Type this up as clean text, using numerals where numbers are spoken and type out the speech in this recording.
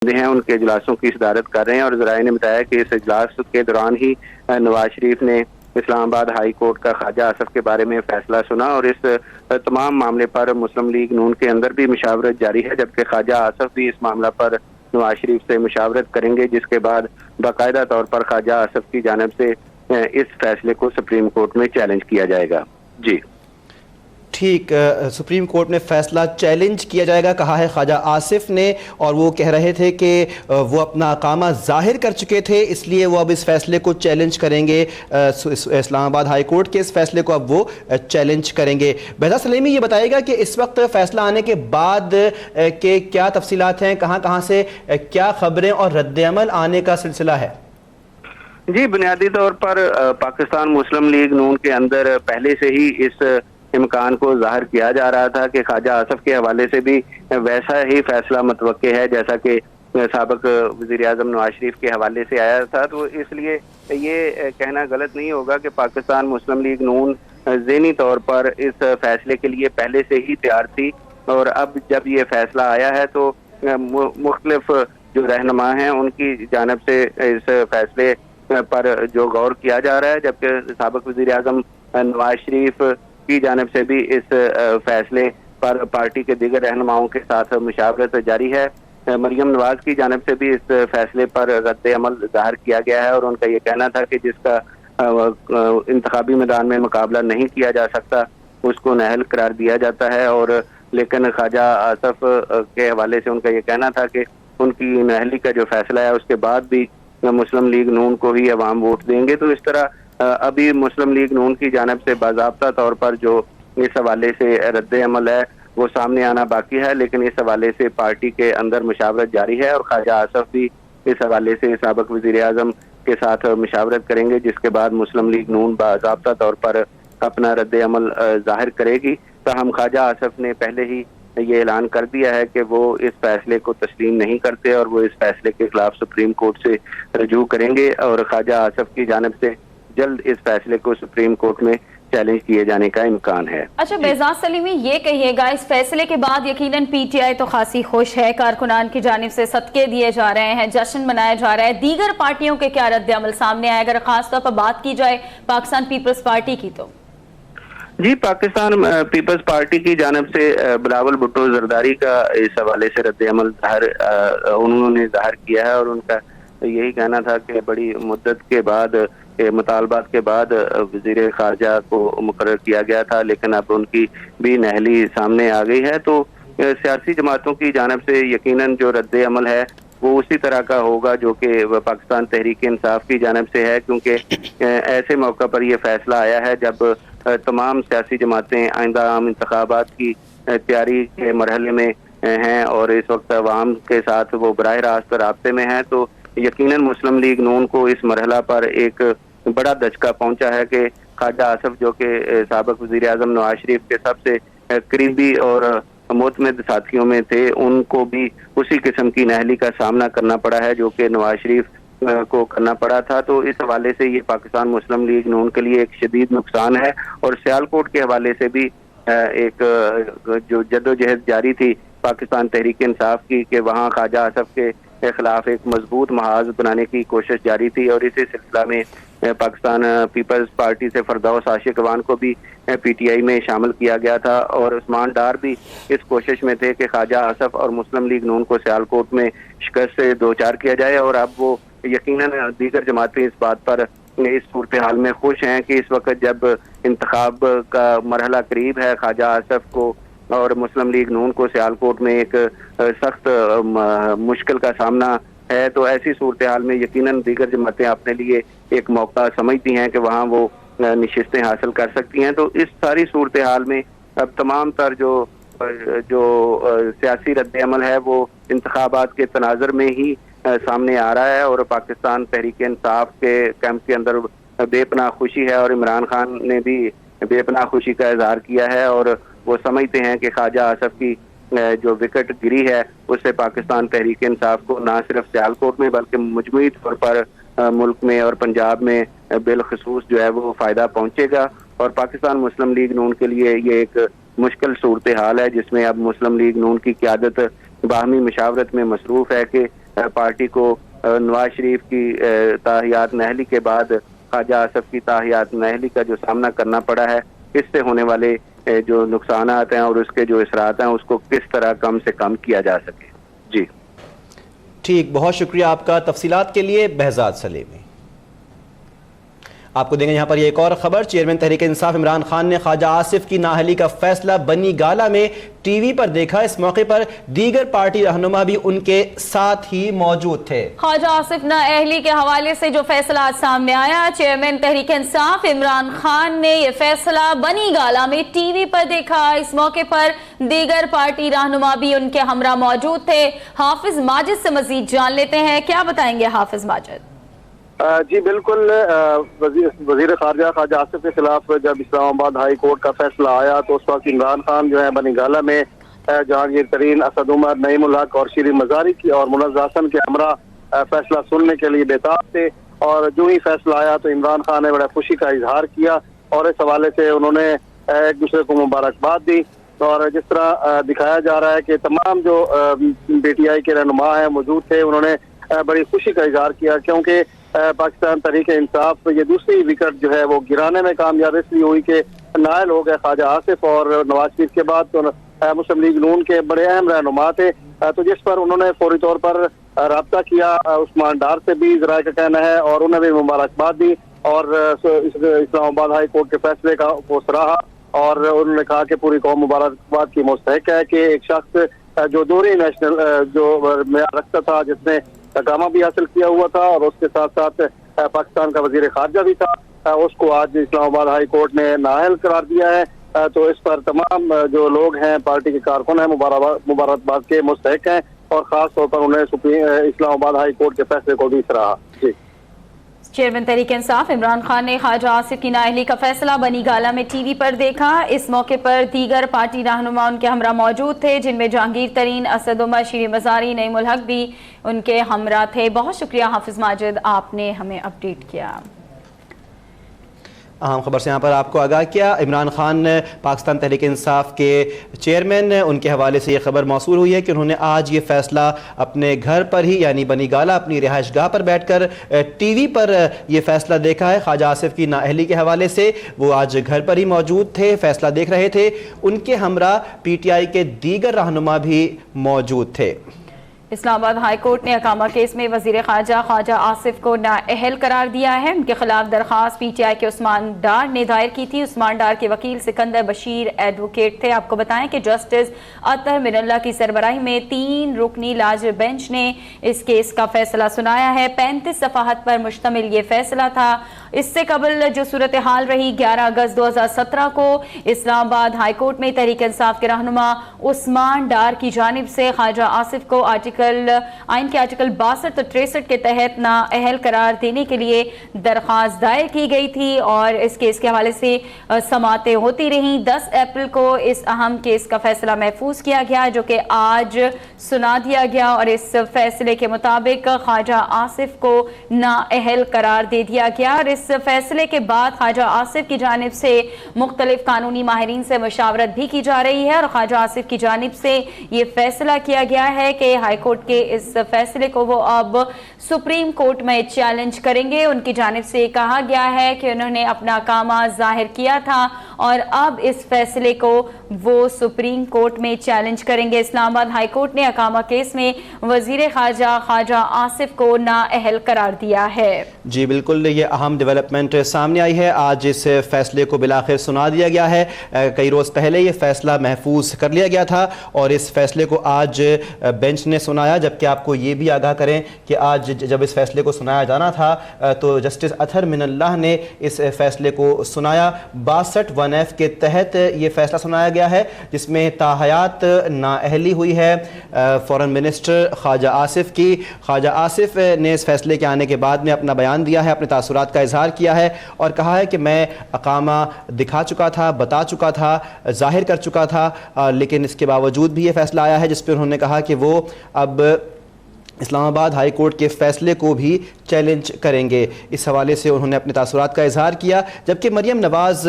ہیں ان کے اجلاسوں کی صدارت کر رہے ہیں، اور ذرائع نے بتایا کہ اس اجلاس کے دوران ہی نواز شریف نے اسلام آباد ہائی کورٹ کا خواجہ آصف کے بارے میں فیصلہ سنا، اور اس تمام معاملے پر مسلم لیگ نون کے اندر بھی مشاورت جاری ہے، جبکہ خواجہ آصف بھی اس معاملہ پر نواز شریف سے مشاورت کریں گے، جس کے بعد باقاعدہ طور پر خواجہ آصف کی جانب سے اس فیصلے کو سپریم کورٹ میں چیلنج کیا جائے گا۔ جی ٹھیک، سپریم کورٹ میں فیصلہ چیلنج کیا جائے گا کہا ہے خواجہ آصف نے، اور وہ کہہ رہے تھے کہ وہ اپنا اقامہ ظاہر کر چکے تھے، اس لیے وہ اب اس فیصلے کو چیلنج کریں گے، اسلام آباد ہائی کورٹ کے اس فیصلے کو اب وہ چیلنج کریں گے۔ بہزاد سلیمی یہ بتائے گا کہ اس وقت فیصلہ آنے کے بعد کے کیا تفصیلات ہیں، کہاں کہاں سے کیا خبریں اور رد عمل آنے کا سلسلہ ہے؟ جی، بنیادی طور پر پاکستان مسلم لیگ نون کے اندر پہلے سے ہی اس امکان کو ظاہر کیا جا رہا تھا کہ خواجہ آصف کے حوالے سے بھی ویسا ہی فیصلہ متوقع ہے جیسا کہ سابق وزیر اعظم نواز شریف کے حوالے سے آیا تھا، تو اس لیے یہ کہنا غلط نہیں ہوگا کہ پاکستان مسلم لیگ نون ذہنی طور پر اس فیصلے کے لیے پہلے سے ہی تیار تھی، اور اب جب یہ فیصلہ آیا ہے تو مختلف جو رہنما ہیں ان کی جانب سے اس فیصلے پر جو غور کیا جا رہا ہے، جبکہ سابق وزیر اعظم نواز شریف کی جانب سے بھی اس فیصلے پر پارٹی کے دیگر رہنماؤں کے ساتھ مشاورت جاری ہے۔ مریم نواز کی جانب سے بھی اس فیصلے پر رد عمل ظاہر کیا گیا ہے، اور ان کا یہ کہنا تھا کہ جس کا انتخابی میدان میں مقابلہ نہیں کیا جا سکتا اس کو نااہل قرار دیا جاتا ہے، اور لیکن خواجہ آصف کے حوالے سے ان کا یہ کہنا تھا کہ ان کی نااہلی کا جو فیصلہ ہے اس کے بعد بھی مسلم لیگ نون کو ہی عوام ووٹ دیں گے۔ تو اس طرح ابھی مسلم لیگ نون کی جانب سے باضابطہ طور پر جو اس حوالے سے رد عمل ہے وہ سامنے آنا باقی ہے، لیکن اس حوالے سے پارٹی کے اندر مشاورت جاری ہے، اور خواجہ آصف بھی اس حوالے سے سابق وزیر اعظم کے ساتھ مشاورت کریں گے، جس کے بعد مسلم لیگ نون باضابطہ طور پر اپنا رد عمل ظاہر کرے گی۔ تاہم خواجہ آصف نے پہلے ہی یہ اعلان کر دیا ہے کہ وہ اس فیصلے کو تسلیم نہیں کرتے، اور وہ اس فیصلے کے خلاف سپریم کورٹ سے رجوع کریں گے، اور خواجہ آصف کی جانب سے جلد اس فیصلے کو سپریم کورٹ میں چیلنج کیے جانے کا امکان ہے۔ اچھا بہزاد سلیمی، یہ کہیے گا اس فیصلے کے بعد یقیناً پی ٹی آئی تو خاصی خوش ہے، کارکنان کی جانب سے صدقے دیے جا رہے ہیں، جشن منایا جا رہا ہے، دیگر پارٹیوں کے کیا رد عمل سامنے آئے؟ اگر خاص طور پر بات کی جائے پاکستان پیپلز پارٹی کی تو جی، پاکستان پیپلز پارٹی کی جانب سے بلاول بھٹو زرداری کا اس حوالے سے رد عمل انہوں نے ظاہر کیا ہے، اور ان کا یہی کہنا تھا کہ بڑی مدت کے بعد مطالبات کے بعد وزیر خارجہ کو مقرر کیا گیا تھا، لیکن اب ان کی بھی نااہلی سامنے آ گئی ہے، تو سیاسی جماعتوں کی جانب سے یقیناً جو رد عمل ہے وہ اسی طرح کا ہوگا جو کہ پاکستان تحریک انصاف کی جانب سے ہے، کیونکہ ایسے موقع پر یہ فیصلہ آیا ہے جب تمام سیاسی جماعتیں آئندہ عام انتخابات کی تیاری کے مرحلے میں ہیں، اور اس وقت عوام کے ساتھ وہ براہ راست رابطے میں ہیں، تو یقیناً مسلم لیگ نون کو اس مرحلہ پر ایک بڑا دھچکا پہنچا ہے کہ خواجہ آصف جو کہ سابق وزیر اعظم نواز شریف کے سب سے قریبی اور معتمد ساتھیوں میں تھے، ان کو بھی اسی قسم کی نااہلی کا سامنا کرنا پڑا ہے جو کہ نواز شریف کو کرنا پڑا تھا۔ تو اس حوالے سے یہ پاکستان مسلم لیگ نون کے لیے ایک شدید نقصان ہے، اور سیالکوٹ کے حوالے سے بھی ایک جو جدوجہد جاری تھی پاکستان تحریک انصاف کی کہ وہاں خواجہ آصف کے خلاف ایک مضبوط محاذ بنانے کی کوشش جاری تھی، اور اسی سلسلہ میں پاکستان پیپلز پارٹی سے فردوس عاشق وان کو بھی پی ٹی آئی میں شامل کیا گیا تھا، اور عثمان ڈار بھی اس کوشش میں تھے کہ خواجہ آصف اور مسلم لیگ نون کو سیالکوٹ میں شکست سے دوچار کیا جائے، اور اب وہ یقیناً دیگر جماعتیں اس بات پر اس صورتحال میں خوش ہیں کہ اس وقت جب انتخاب کا مرحلہ قریب ہے، خواجہ آصف کو اور مسلم لیگ نون کو سیالکوٹ میں ایک سخت مشکل کا سامنا ہے، تو ایسی صورتحال میں یقیناً دیگر جماعتیں اپنے لیے ایک موقع سمجھتی ہیں کہ وہاں وہ نشستیں حاصل کر سکتی ہیں۔ تو اس ساری صورتحال میں اب تمام تر جو سیاسی رد عمل ہے وہ انتخابات کے تناظر میں ہی سامنے آ رہا ہے، اور پاکستان تحریک انصاف کے کیمپ کے اندر بے پناہ خوشی ہے، اور عمران خان نے بھی بے پناہ خوشی کا اظہار کیا ہے، اور وہ سمجھتے ہیں کہ خواجہ آصف کی جو وکٹ گری ہے اس سے پاکستان تحریک انصاف کو نہ صرف سیالکوٹ میں بلکہ مجموعی طور پر ملک میں اور پنجاب میں بالخصوص جو ہے وہ فائدہ پہنچے گا، اور پاکستان مسلم لیگ نون کے لیے یہ ایک مشکل صورتحال ہے جس میں اب مسلم لیگ نون کی قیادت باہمی مشاورت میں مصروف ہے کہ پارٹی کو نواز شریف کی تاحیات نااہلی کے بعد خواجہ آصف کی تاحیات نااہلی کا جو سامنا کرنا پڑا ہے، اس سے ہونے والے جو نقصانات ہیں اور اس کے جو اثرات ہیں اس کو کس طرح کم سے کم کیا جا سکے۔ جی ٹھیک، بہت شکریہ آپ کا تفصیلات کے لیے بہزاد سلیمی۔ آپ کو دیں گے یہاں پر یہ ایک اور خبر، چیئرمین تحریک انصاف عمران خان نے خواجہ آصف کی نااہلی کا فیصلہ بنی گالہ میں ٹی وی پر دیکھا۔ اس موقع پر دیگر پارٹی رہنما بھی ان کے ساتھ ہی موجود تھے۔ خواجہ آصف نااہلی کے حوالے سے جو فیصلہ آج سامنے آیا، چیئرمین تحریک انصاف عمران خان نے یہ فیصلہ بنی گالہ میں ٹی وی پر دیکھا۔ اس موقع پر دیگر پارٹی رہنما بھی ان کے ہمراہ موجود تھے۔ حافظ ماجد سے مزید جان لیتے ہیں، کیا بتائیں گے حافظ ماجد؟ جی بالکل، وزیر خارجہ خواجہ آصف کے خلاف جب اسلام آباد ہائی کورٹ کا فیصلہ آیا تو اس وقت عمران خان جو ہے بنی گالہ میں جہانگیر ترین، اسد عمر، نعیم الحق اور شیریں مزاری کی اور منعز حسن کے ہمراہ فیصلہ سننے کے لیے بےتاب تھے، اور جو ہی فیصلہ آیا تو عمران خان نے بڑا خوشی کا اظہار کیا اور اس حوالے سے انہوں نے ایک دوسرے کو مبارکباد دی۔ اور جس طرح دکھایا جا رہا ہے کہ تمام جو پی ٹی آئی کے رہنما ہیں موجود تھے، انہوں نے بڑی خوشی کا اظہار کیا، کیونکہ پاکستان تحریک انصاف یہ دوسری وکٹ جو ہے وہ گرانے میں کامیاب اس لیے ہوئی کہ نائل ہو گئے خواجہ آصف، اور نواز شریف کے بعد تو مسلم لیگ نون کے بڑے اہم رہنما تھے، تو جس پر انہوں نے فوری طور پر رابطہ کیا عثمان ڈار سے بھی ذرائع کا کہنا ہے، اور انہیں بھی مبارکباد دی اور اسلام آباد ہائی کورٹ کے فیصلے کا وہ سراہا، اور انہوں نے کہا کہ پوری قوم مبارکباد کی مستحق ہے کہ ایک شخص جو دوہری نیشنل جو معیار رکھتا تھا، جس نے اقامہ بھی حاصل کیا ہوا تھا اور اس کے ساتھ ساتھ پاکستان کا وزیر خارجہ بھی تھا، اس کو آج اسلام آباد ہائی کورٹ نے نااہل قرار دیا ہے، تو اس پر تمام جو لوگ ہیں پارٹی کے کارکن ہیں مبارکباد کے مستحق ہیں، اور خاص طور پر انہیں اسلام آباد ہائی کورٹ کے فیصلے کو بھی سراہا۔ جی چیئرمین تحریک انصاف عمران خان نے خواجہ آصف کی نااہلی کا فیصلہ بنی گالہ میں ٹی وی پر دیکھا۔ اس موقع پر دیگر پارٹی رہنما ان کے ہمراہ موجود تھے، جن میں جہانگیر ترین، اسد عمر، شیریں مزاری، نعیم الحق بھی ان کے ہمراہ تھے۔ بہت شکریہ حافظ ماجد، آپ نے ہمیں اپڈیٹ کیا۔ اہم خبر سے یہاں پر آپ کو آگاہ کیا، عمران خان پاکستان تحریک انصاف کے چیئرمین، ان کے حوالے سے یہ خبر موصول ہوئی ہے کہ انہوں نے آج یہ فیصلہ اپنے گھر پر ہی یعنی بنی گالہ اپنی رہائش گاہ پر بیٹھ کر ٹی وی پر یہ فیصلہ دیکھا ہے۔ خواجہ آصف کی نااہلی کے حوالے سے وہ آج گھر پر ہی موجود تھے، فیصلہ دیکھ رہے تھے، ان کے ہمراہ پی ٹی آئی کے دیگر رہنما بھی موجود تھے۔ اسلام آباد ہائی کورٹ نے اقامہ کیس میں وزیر خارجہ خواجہ آصف کو نااہل قرار دیا ہے۔ ان کے خلاف درخواست پی ٹی آئی کے عثمان ڈار نے دائر کی تھی۔ عثمان ڈار کے وکیل سکندر بشیر ایڈوکیٹ تھے۔ آپ کو بتائیں کہ جسٹس اطہر من اللہ کی سربراہی میں 3 رکنی لارج بینچ نے اس کیس کا فیصلہ سنایا ہے۔ 35 صفحات پر مشتمل یہ فیصلہ تھا۔ اس سے قبل جو صورتحال رہی، 11 اگست 2017 کو اسلام آباد ہائی کورٹ میں تحریک انصاف کے رہنما عثمان ڈار کی جانب سے خواجہ آصف کو آئین کے آرٹیکل 62 اور 63 کے تحت نااہل قرار دینے کے لیے درخواست دائر کی گئی تھی، اور اس کیس کے حوالے سے سماعتیں ہوتی رہیں۔ 10 اپریل کو اس اہم کیس کا فیصلہ محفوظ کیا گیا، جو کہ آج سنا دیا گیا، اور اس فیصلے کے مطابق خواجہ آصف کو نااہل قرار دے دیا گیا۔ اور اس فیصلے کے بعد خواجہ آصف کی جانب سے مختلف قانونی ماہرین سے مشاورت بھی کی جا رہی ہے، اور خواجہ آصف کی جانب سے یہ فیصلہ کیا گیا ہے کہ ہائی کورٹ کے اس فیصلے کو وہ اب سپریم کورٹ میں چیلنج کریں گے۔ ان کی جانب سے کہا گیا ہے کہ انہوں نے اپنا اقامہ ظاہر کیا تھا، اور اب اس فیصلے کو وہ سپریم کورٹ میں چیلنج کریں گے۔ اسلام آباد ہائی کورٹ نے اقامہ کیس میں وزیر خارجہ خواجہ آصف کو نااہل قرار دیا ہے۔ جی بالکل، یہ اہم ڈیولپمنٹ سامنے آئی ہے۔ آج اس فیصلے کو بالآخر سنا دیا گیا ہے۔ کئی روز پہلے یہ فیصلہ محفوظ کر لیا گیا تھا، اور اس فیصلے کو آج بینچ نے سنایا، جبکہ آپ کو یہ بھی آگاہ کریں کہ آج جب اس فیصلے کو سنایا جانا تھا تو جسٹس اطہر من اللہ نے اس فیصلے کو سنایا۔ 62(1)F کے تحت یہ فیصلہ سنایا گیا ہے، جس میں تاحیات نااہلی ہوئی ہے فورن منسٹر خواجہ آصف کی۔ خواجہ آصف نے اس فیصلے کے آنے کے بعد میں اپنا بیان دیا ہے، اپنے تاثرات کا اظہار کیا ہے، اور کہا ہے کہ میں اقامہ دکھا چکا تھا، بتا چکا تھا، ظاہر کر چکا تھا، لیکن اس کے باوجود بھی یہ فیصلہ آیا ہے، جس پہ انہوں نے کہا کہ وہ اب اسلام آباد ہائی کورٹ کے فیصلے کو بھی چیلنج کریں گے۔ اس حوالے سے انہوں نے اپنے تاثرات کا اظہار کیا، جبکہ مریم نواز